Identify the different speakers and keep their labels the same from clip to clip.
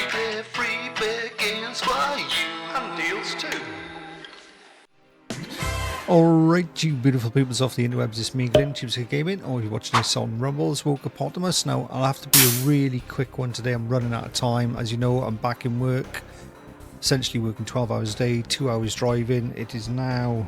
Speaker 1: Weekly Freebie games for you and deals too.
Speaker 2: Alright, you beautiful peoples off the interwebs, it's me, Glenn, CheapSkate Gaming, or you're watching this on Rumble's Wokeapotamus. Now, I'll have to be a really quick one today. I'm running out of time. As you know, I'm back in work, essentially working 12 hours a day, 2 hours driving. It is now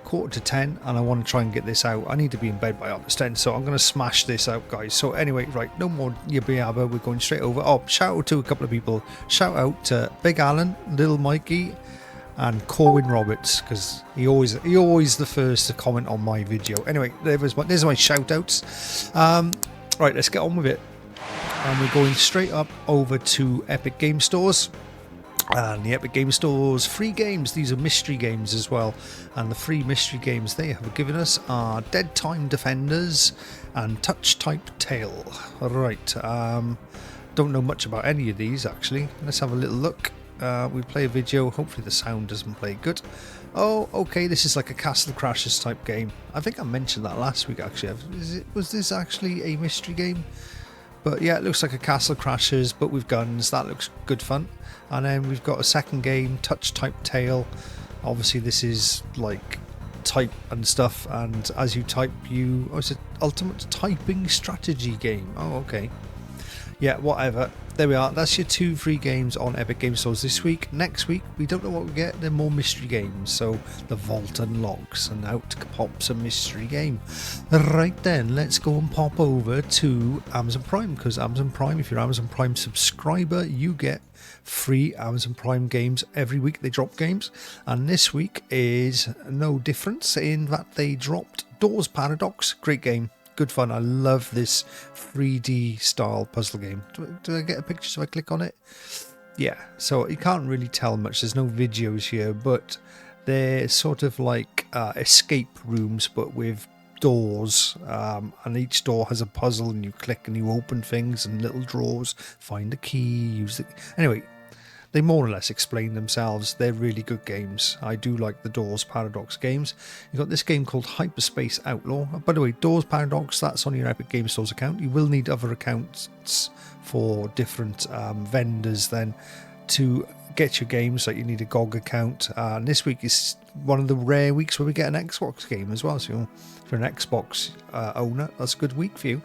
Speaker 2: 9:45 and I want to try and get this out. I need to be in bed by 10, so I'm going to smash this out, guys. So anyway, right, no more yabba yabba, we're going straight over. Oh, shout out to a couple of people. Shout out to Big Alan, Little Mikey, and Corwin Roberts, because he always the first to comment on my video. Anyway, there's my shout outs. Right, let's get on with it. And we're going straight up over to Epic Game Stores. And the Epic Game Store's free games, these are mystery games as well, and the free mystery games they have given us are Dead Time Defenders and Touch Type Tale. Alright, don't know much about any of these actually. Let's have a little look. We play a video, hopefully the sound doesn't play good. Oh, okay, this is like a Castle Crashers type game. I think I mentioned that last week actually. Was this actually a mystery game? But yeah, it looks like a Castle Crashers, but with guns. That looks good fun. And then we've got a second game, Touch Type Tale. Obviously this is like type and stuff, and as you type it's an ultimate typing strategy game. Oh, okay. Yeah, whatever. There we are. That's your 2 free games on Epic Game Stores this week. Next week, we don't know what we get. They're more mystery games. So the vault unlocks and out pops a mystery game. Right then, let's go and pop over to Amazon Prime, because Amazon Prime, if you're an Amazon Prime subscriber, you get free Amazon Prime games every week. They drop games, and this week is no difference in that they dropped Doors Paradox. Great game. Good fun. I love this 3D style puzzle game. Do I get a picture if I click on it? Yeah, so you can't really tell much. There's no videos here, but they're sort of like escape rooms, but with doors. And each door has a puzzle, and you click and you open things and little drawers, find a key, use it. Anyway, they more or less explain themselves. They're really good games. I do like the Doors Paradox games. You've got this game called Hyperspace Outlaw. By the way, Doors Paradox, that's on your Epic Game Stores account. You will need other accounts for different vendors then to get your games. Like you need a GOG account. And this week is one of the rare weeks where we get an Xbox game as well. So if you're an Xbox owner, that's a good week for you.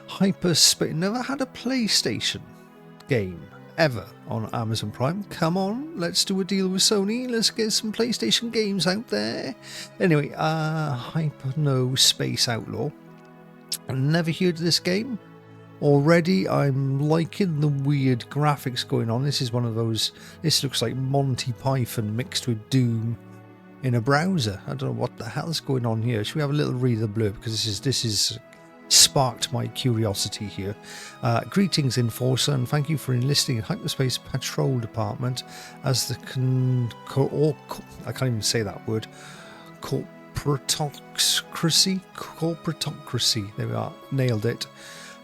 Speaker 2: Hyperspace. Never had a PlayStation game ever on Amazon Prime. Come on, let's do a deal with Sony. Let's get some PlayStation games out there. Anyway, Hyperspace Outlaw. I never heard of this game. Already I'm liking the weird graphics going on. This is one of those, this looks like Monty Python mixed with Doom in a browser. I don't know what the hell's going on here. Should we have a little read of the blurb, because this is sparked my curiosity here. Greetings, Enforcer, and thank you for enlisting in Hyperspace Patrol Department as the I can't even say that word. Corporatocracy. There we are. Nailed it.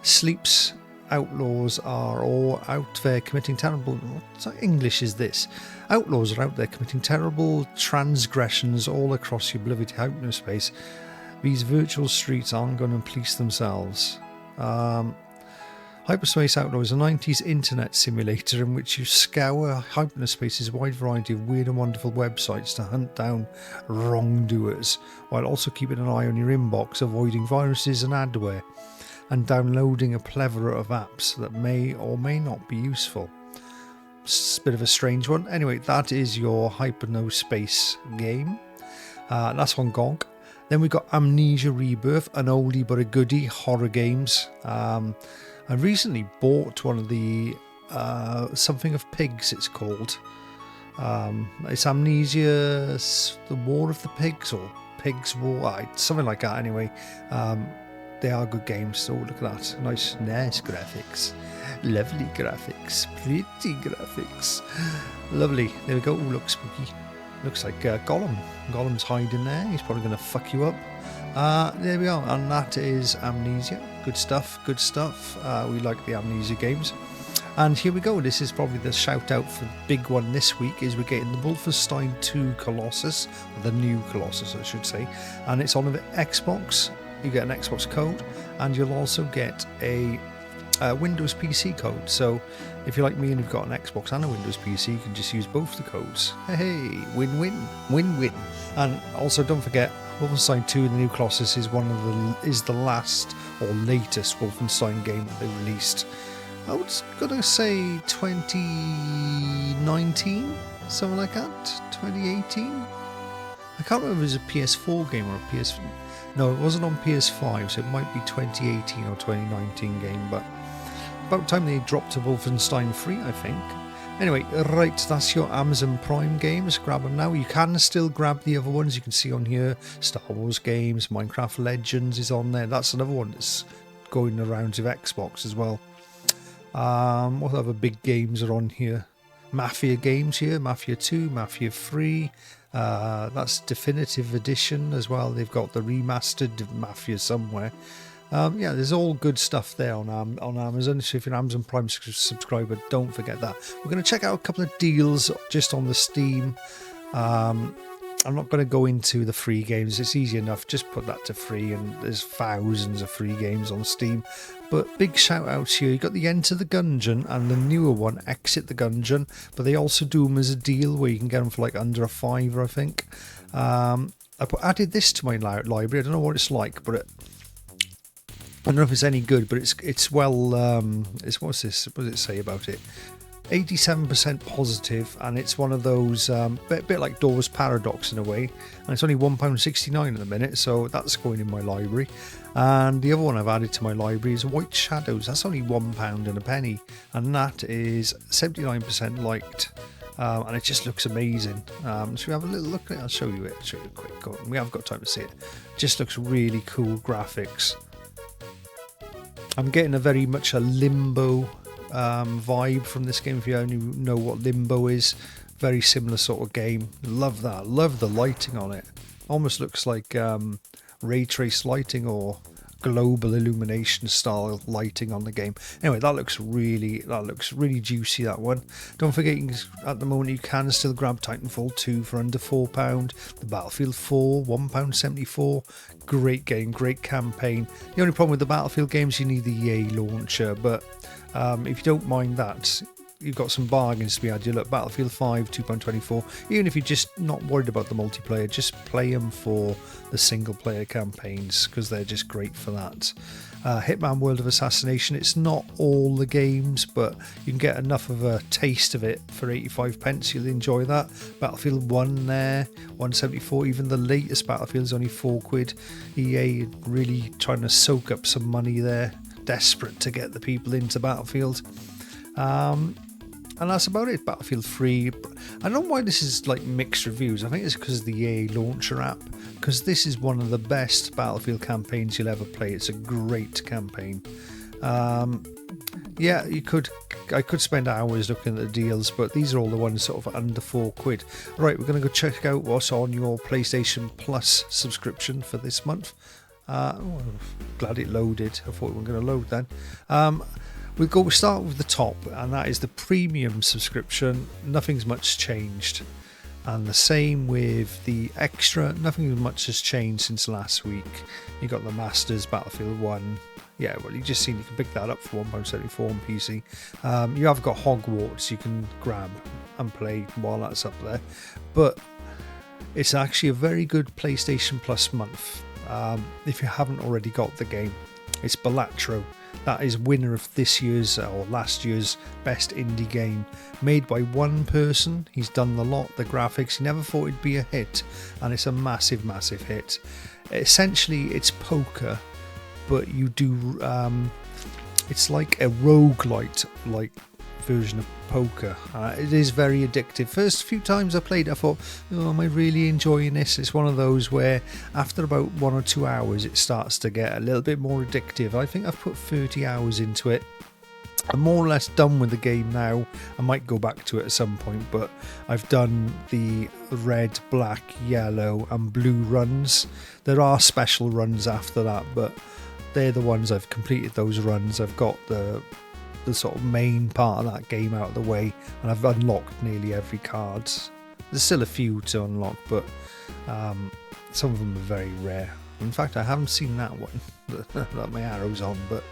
Speaker 2: Sleeps outlaws are all out there committing terrible. What English is this? Outlaws are out there committing terrible transgressions all across your beloved hyperspace. These virtual streets aren't going to police themselves. Hyperspace Outlaw is a 90s internet simulator in which you scour hyperspace's wide variety of weird and wonderful websites to hunt down wrongdoers, while also keeping an eye on your inbox, avoiding viruses and adware, and downloading a plethora of apps that may or may not be useful. It's a bit of a strange one. Anyway, that is your Hyperspace game. That's on GOG. Then we've got Amnesia Rebirth, an oldie but a goodie, horror games. I recently bought one of the Something of Pigs, it's called. It's Amnesia, The War of the Pigs, or Pigs War, something like that anyway. They are good games. So look at that. Nice graphics. Lovely graphics. Pretty graphics. Lovely. There we go. Ooh, looks spooky. Looks like Gollum. Gollum's hiding there. He's probably going to fuck you up. There we are. And that is Amnesia. Good stuff. Good stuff. We like the Amnesia games. And here we go. This is probably the shout out for the big one this week, is we're getting the Wolfenstein 2 Colossus, or the new Colossus I should say, and it's on the Xbox. You get an Xbox code, and you'll also get a Windows PC code. So if you're like me and you've got an Xbox and a Windows PC, you can just use both the codes. Hey, win-win, win-win. And also don't forget, Wolfenstein 2: The New Colossus is the last or latest Wolfenstein game that they released. I was gonna say 2019, something like that. 2018. I can't remember if it was a PS4 game or a PS. No, it wasn't on PS5, so it might be 2018 or 2019 game. But about time they dropped a Wolfenstein 3, I think. Anyway, right, that's your Amazon Prime games. Grab them now. You can still grab the other ones you can see on here. Star Wars games, Minecraft Legends is on there. That's another one that's going the rounds of Xbox as well. What other big games are on here? Mafia games here. Mafia 2, Mafia 3. That's Definitive Edition as well. They've got the remastered Mafia somewhere. Yeah, there's all good stuff there on Amazon. So if you're an Amazon Prime subscriber, don't forget that. We're going to check out a couple of deals just on the Steam. I'm not going to go into the free games. It's easy enough. Just put that to free, and there's thousands of free games on Steam. But big shout outs here. You got the Enter the Gungeon and the newer one, Exit the Gungeon. But they also do them as a deal where you can get them for like under a $5, I think. I added this to my library. I don't know what it's like, but I don't know if it's any good. But it's well. What's this? What does it say about it? 87% positive, and it's one of those bit like Doors Paradox in a way, and it's only £1.69 at the minute, so that's going in my library. And the other one I've added to my library is White Shadows. That's only £1 and a penny, and that is 79% liked, and it just looks amazing. So we have a little look at it. I'll show you it. Show you quick. We haven't got time to see it. Just looks really cool graphics. I'm getting a very much a Limbo vibe from this game. If you only know what Limbo is, very similar sort of game. Love that. Love the lighting on it. Almost looks like ray trace lighting or global illumination style lighting on the game. Anyway, that looks really juicy, that one. Don't forget, at the moment you can still grab Titanfall 2 for under £4. The Battlefield 4 £1.74. Great game, great campaign. The only problem with the Battlefield games, you need the EA launcher, but if you don't mind that, you've got some bargains to be had. You look, Battlefield 5 £2.24. Even if you're just not worried about the multiplayer, just play them for the single player campaigns, because they're just great for that. Hitman World of Assassination, it's not all the games, but you can get enough of a taste of it for 85p. You'll enjoy that. Battlefield 1 there, £1.74. Even the latest Battlefield is only £4. EA really trying to soak up some money there, desperate to get the people into Battlefield. And that's about it. Battlefield 3. I don't know why this is like mixed reviews. I think it's because of the EA launcher app, because this is one of the best Battlefield campaigns you'll ever play. It's a great campaign. Yeah, I could spend hours looking at the deals, but these are all the ones sort of under £4. Right, we're going to go check out what's on your PlayStation Plus subscription for this month. Glad it loaded. I thought we were going to load then. We'll start with the top, and that is the premium subscription. Nothing's much changed. And the same with the extra. Nothing much has changed since last week. You got the Masters, Battlefield 1. Yeah, well, you just seen you can pick that up for £1.74 on PC. You have got Hogwarts you can grab and play while that's up there. But it's actually a very good PlayStation Plus month. If you haven't already got the game, it's Balatro. That is winner of this year's or last year's best indie game, made by one person. He's done the lot, the graphics. He never thought it'd be a hit, and it's a massive, massive hit. Essentially, it's poker, but you do. It's like a roguelite like version of poker. It is very addictive. First few times I played, I thought, oh, am I really enjoying this? It's one of those where after about 1 or 2 hours it starts to get a little bit more addictive. I think I've put 30 hours into it. I'm more or less done with the game now. I might go back to it at some point, but I've done the red, black, yellow and blue runs. There are special runs after that, but they're the ones I've completed. Those runs, I've got the sort of main part of that game out of the way, and I've unlocked nearly every card. There's still a few to unlock, but some of them are very rare. In fact, I haven't seen that one that my arrow's on, but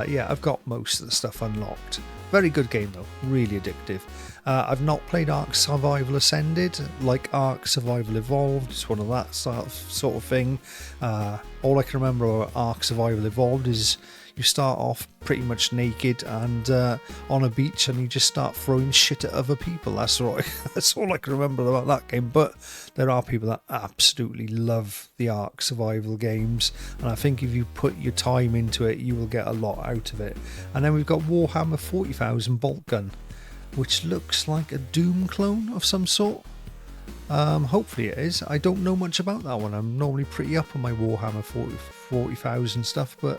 Speaker 2: Yeah, I've got most of the stuff unlocked. Very good game though, really addictive. I've not played Ark Survival Ascended, like Ark Survival Evolved. It's one of that sort of thing. All I can remember about Ark Survival Evolved is you start off pretty much naked and on a beach, and you just start throwing shit at other people. That's all I can remember about that game. But there are people that absolutely love the Ark Survival games, and I think if you put your time into it, you will get a lot out of it. And then we've got Warhammer 40,000 Bolt Gun, which looks like a Doom clone of some sort. Hopefully it is. I don't know much about that one. I'm normally pretty up on my Warhammer 40,000 stuff, but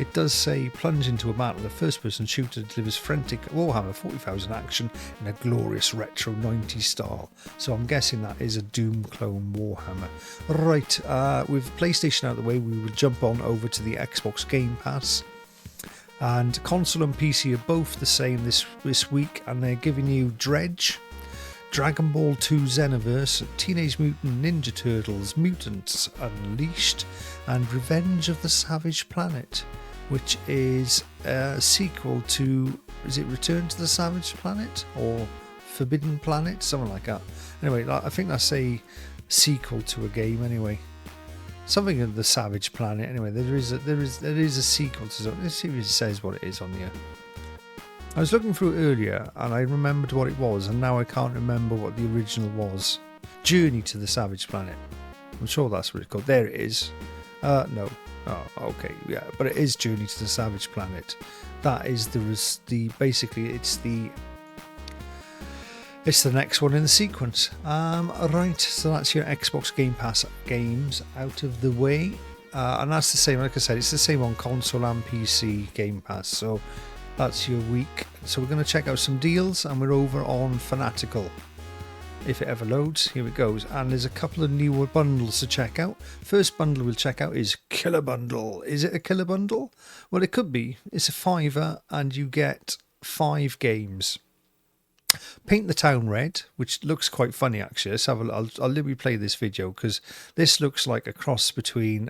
Speaker 2: it does say plunge into a battle. The first-person shooter delivers frantic Warhammer 40,000 action in a glorious retro 90s style. So I'm guessing that is a Doom clone Warhammer. Right, with PlayStation out of the way, we will jump on over to the Xbox Game Pass. And console and PC are both the same this week, and they're giving you Dredge, Dragon Ball 2 Xenoverse, Teenage Mutant Ninja Turtles, Mutants Unleashed, and Revenge of the Savage Planet, which is a sequel to, is it Return to the Savage Planet or Forbidden Planet, something like that. Anyway, I think that's a sequel to a game anyway. Something of the Savage Planet. Anyway, there is a sequel to something. Let's see if it says what it is on here. I was looking through it earlier and I remembered what it was, and now I can't remember what the original was. Journey to the Savage Planet. I'm sure that's what it's called. There it is. No. Oh, okay, yeah, but it is Journey to the Savage Planet. That is basically it's the next one in the sequence. Right, so that's your Xbox Game Pass games out of the way, and that's the same. Like I said, it's the same on console and PC Game Pass. So that's your week. So we're going to check out some deals, and we're over on Fanatical. If it ever loads, here it goes. And there's a couple of newer bundles to check out. First bundle we'll check out is Killer Bundle. Is it a Killer Bundle? Well, it could be. It's a £5 and you get 5 games. Paint the Town Red, which looks quite funny actually. Let's have I'll let me play this video because this looks like a cross between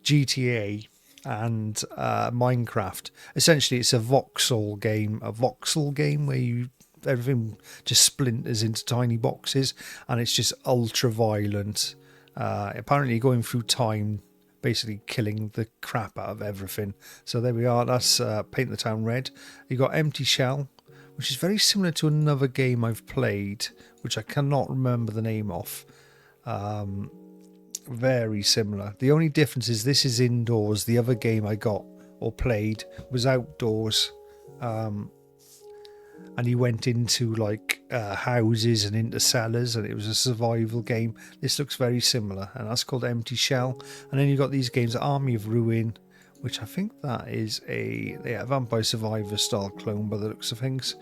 Speaker 2: GTA and Minecraft. Essentially, it's a voxel game where everything just splinters into tiny boxes, and it's just ultra violent. Apparently, you're going through time, basically killing the crap out of everything. So there we are. That's Paint the Town Red. You got Empty Shell, which is very similar to another game I've played, which I cannot remember the name of. Very similar. The only difference is this is indoors. The other game I got or played was outdoors. And you went into like houses and into cellars, and it was a survival game. This looks very similar, and that's called Empty Shell. And then you've got these games, Army of Ruin, which I think that is a Vampire Survivor style clone by the looks of things.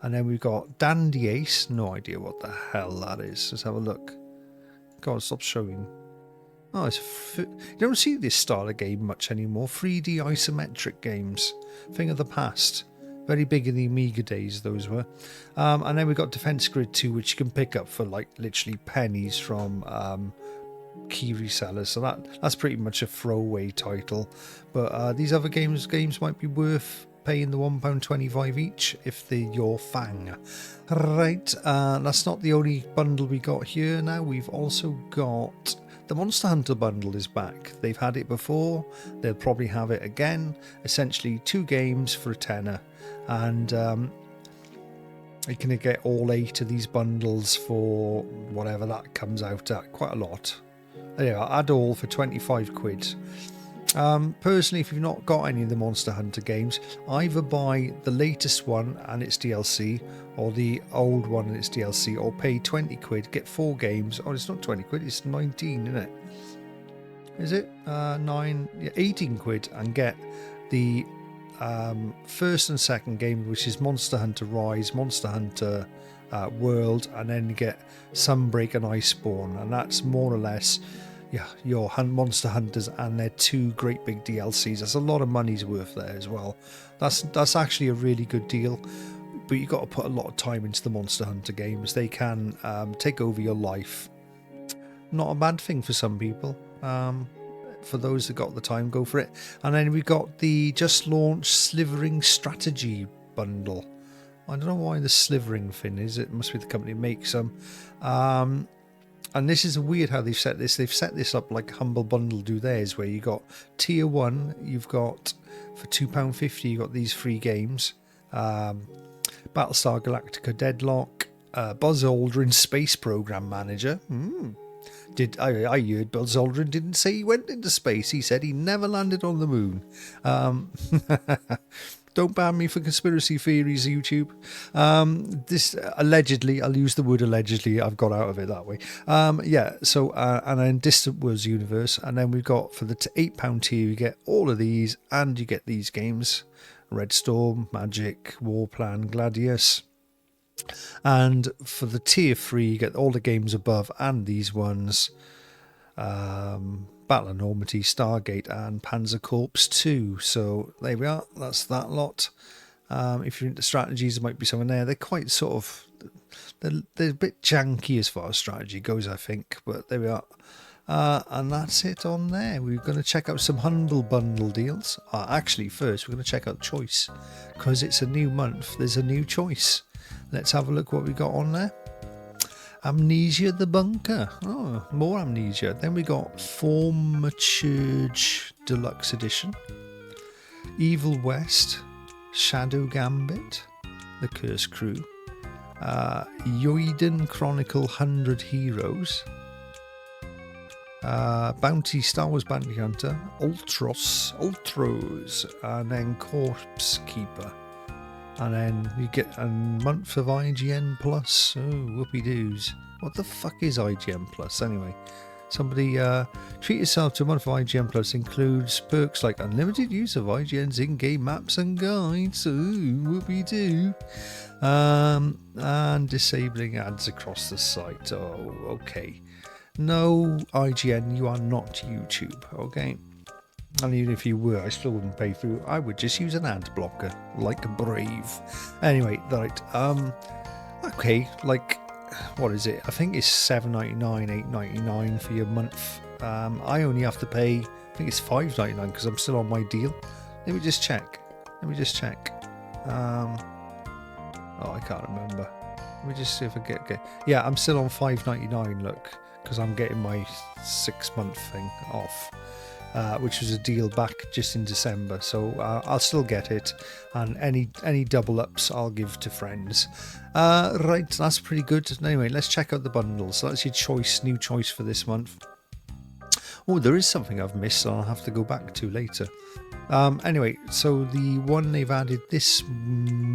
Speaker 2: And then we've got Dandy Ace. No idea what the hell that is. Let's have a look. God, stop showing. Oh, you don't see this style of game much anymore. 3D isometric games. Thing of the past. Very big in the Amiga days, those were. And then we've got Defense Grid 2, which you can pick up for like literally pennies from key resellers. So that's pretty much a throwaway title. But these other games might be worth paying the £1.25 each if they're your fang. Right, that's not the only bundle we got here now. We've also got the Monster Hunter bundle is back. They've had it before. They'll probably have it again. Essentially 2 games for a tenner. And you can get all 8 of these bundles for whatever that comes out at. Quite a lot. Anyway, I'll add all for 25 quid. Personally, if you've not got any of the Monster Hunter games, either buy the latest one and its DLC, or the old one and its DLC, or pay 20 quid, get 4 games. Oh, it's not 20 quid, it's 19, isn't it? Is it? 18 quid, and get the first and second game, which is Monster Hunter Rise, Monster Hunter World, and then you get Sunbreak and Iceborne, and that's more or less your Monster Hunters and their 2 great big DLCs. That's a lot of money's worth there as well. That's actually a really good deal, but you've got to put a lot of time into the Monster Hunter games. They can take over your life. Not a bad thing for some people. for those that got the time, go for it. And then we got the just launched Slivering Strategy bundle. I don't know why the slivering thing is. It must be the company that makes them. And this is weird how they've set this. They've set this up like Humble Bundle do theirs, where you got tier 1, you've got for £2.50, you got these 3 games. Battlestar Galactica Deadlock, Buzz Aldrin Space Program Manager. I heard Buzz Aldrin didn't say he went into space. He said he never landed on the moon. Don't ban me for conspiracy theories, YouTube. This allegedly, I'll use the word allegedly, I've got out of it that way. Yeah, so, and then Distant Worlds Universe. And then we've got, for the £8 tier, you get all of these, and you get these games. Red Storm, Magic, Warplan, Gladius. And for the tier 3, you get all the games above and these ones. Battle of Normandy, Stargate, and Panzer Corps 2. So there we are. That's that lot. If you're into strategies, there might be something there. They're quite sort of... They're a bit janky as far as strategy goes, I think. But there we are. And that's it on there. We're going to check out some Humble Bundle deals. Actually, first, we're going to check out Choice. Because it's a new month. There's a new choice. Let's have a look what we got on there. Amnesia the Bunker. Oh, more Amnesia. Then we got Thaumaturge Deluxe Edition. Evil West. Shadow Gambit. The Curse Crew. Yoiden Chronicle 100 Heroes. Star Wars Bounty Hunter. Ultros. And then Corpse Keeper. And then you get a month of IGN Plus. Oh, whoopie-doos. What the fuck is IGN Plus anyway? Somebody treat yourself to a month of IGN Plus. Includes perks like unlimited use of IGN's in-game maps and guides. Ooh, whoopie-doo. And disabling ads across the site. Oh, okay. No, IGN, you are not YouTube, okay? And even if you were, I still wouldn't pay through. I would just use an ad blocker, like a brave. Anyway, right. Okay, like, what is it? I think it's $7.99, $8.99 for your month. I only have to pay, I think it's $5.99 because I'm still on my deal. Let me just check. Oh, I can't remember. Let me just see if I get. Yeah, I'm still on $5.99. Look, because I'm getting my 6-month thing off. Which was a deal back just in December, so I'll still get it, and any double ups I'll give to friends. Right, that's pretty good. Anyway, let's check out the bundles. So that's your choice, new choice for this month. Oh, there is something I've missed, I'll have to go back to later. Anyway, so the one they've added this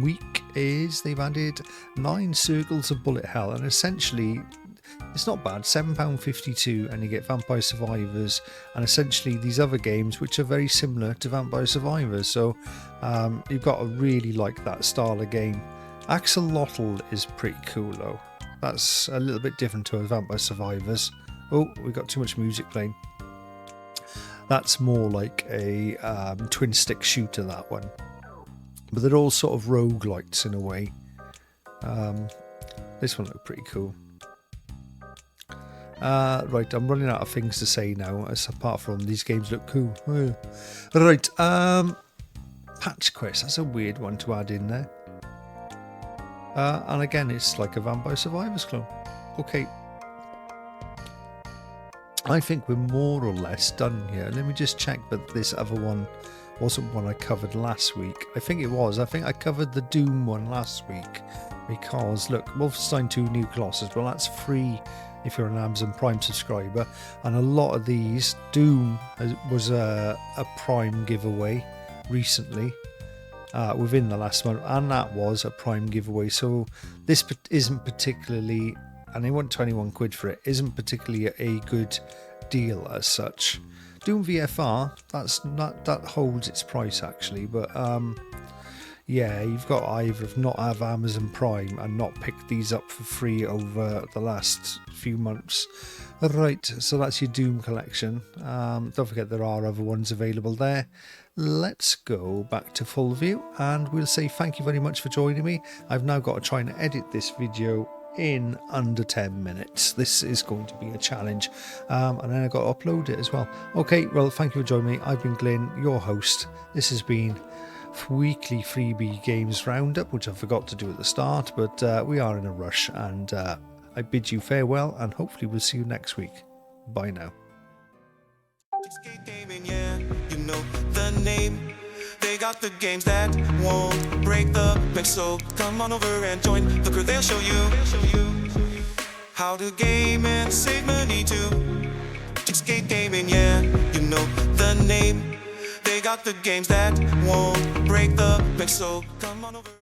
Speaker 2: week is they've added 9 Circles of Bullet Hell, and essentially it's not bad, £7.52, and you get Vampire Survivors and essentially these other games which are very similar to Vampire Survivors. So you've got to really like that style of game. Axolotl is pretty cool though. That's a little bit different to a Vampire Survivors. Oh, we got too much music playing. That's more like a twin stick shooter, that one. But they're all sort of roguelites in a way. This one looked pretty cool. Right, I'm running out of things to say now, as apart from these games look cool. Right, Patch Quest, that's a weird one to add in there. And again, it's like a Vampire Survivors clone. Okay. I think we're more or less done here. Let me just check that this other one wasn't one I covered last week. I think it was. I think I covered the Doom one last week. Because, look, Wolfenstein 2 New Colossus, well, that's free if you're an Amazon Prime subscriber. And a lot of these, Doom was a Prime giveaway recently. Within the last month. And that was a Prime giveaway. So this isn't particularly... and they want 21 quid for it, isn't particularly a good deal as such. Doom VFR, that holds its price actually, but yeah, you've got to either not have Amazon Prime and not pick these up for free over the last few months. Right, so that's your Doom collection. Don't forget there are other ones available there. Let's go back to full view and we'll say thank you very much for joining me. I've now got to try and edit this video in under 10 minutes. This is going to be a challenge, and then I got to upload it as well. Okay, well, thank you for joining me. I've been Glenn, your host. This has been Weekly Freebie Games Roundup, which I forgot to do at the start, but we are in a rush, and I bid you farewell, and hopefully we'll see you next week. Bye now.
Speaker 3: CheapSkate gaming, yeah, you know the name. They got the games that won't break the bank, so come on over and join the crew. They'll show you how to game and save money too. CheapSkate gaming, yeah, you know the name. They got the games that won't break the bank, so come on over.